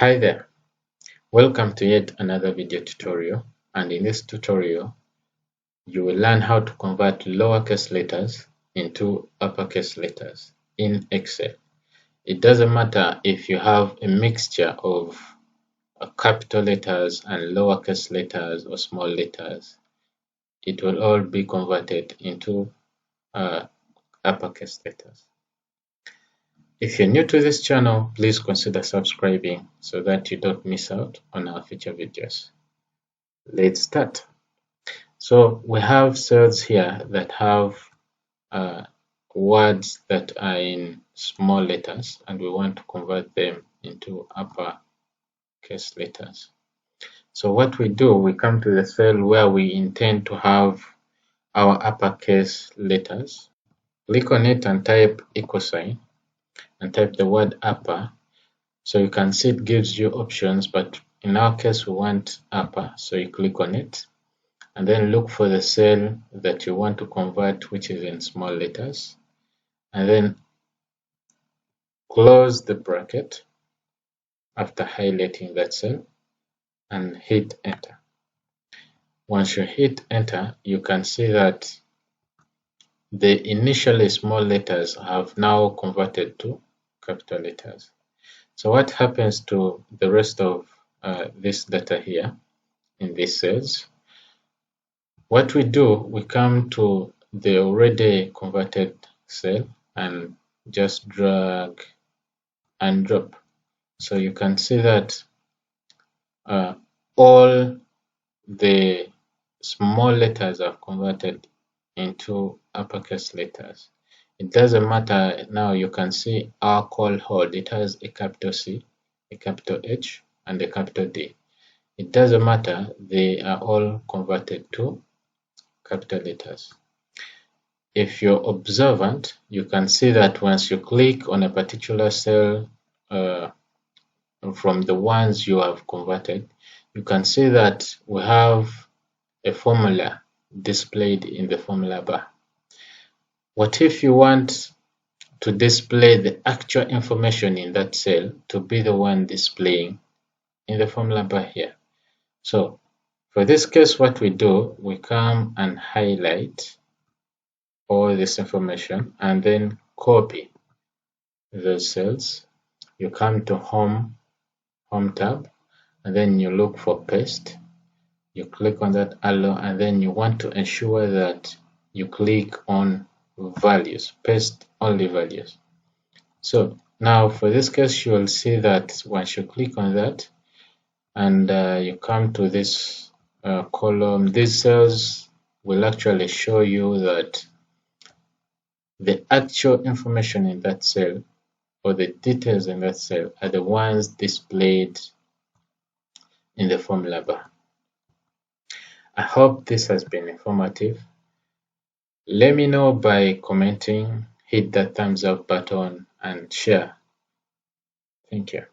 Hi there, welcome to yet another video tutorial, and in this tutorial you will learn how to convert lowercase letters into uppercase letters in Excel. It doesn't matter if you have a mixture of capital letters and lowercase letters or small letters, it will all be converted into uppercase letters. If you're new to this channel, please consider subscribing so that you don't miss out on our future videos. Let's start. So we have cells here that have words that are in small letters, and we want to convert them into uppercase letters. So what we do, we come to the cell where we intend to have our uppercase letters, click on it and type equal sign and type the word upper. So you can see it gives you options, but in our case we want upper, so you click on it and then look for the cell that you want to convert, which is in small letters, and then close the bracket after highlighting that cell and hit enter. Once you hit enter, you can see that the initially small letters have now converted to capital letters. So what happens to the rest of this data here in these cells? What we do, we come to the already converted cell and just drag and drop. So you can see that all the small letters are converted into uppercase letters. It doesn't matter now, you can see our call hold, it has a capital C, a capital H, and a capital D. It doesn't matter, they are all converted to capital letters. If you're observant, you can see that once you click on a particular cell from the ones you have converted, you can see that we have a formula displayed in the formula bar. What if you want to display the actual information in that cell to be the one displaying in the formula bar here? So for this case, what we do, we come and highlight all this information and then copy those cells. You come to home tab, and then you look for paste. You click on that arrow, and then you want to ensure that you click on values, paste only values. So now for this case, you will see that once you click on that and you come to this column, these cells will actually show you that the actual information in that cell or the details in that cell are the ones displayed in the formula bar. I hope this has been informative. Let me know by commenting, hit that thumbs up button and share. Thank you.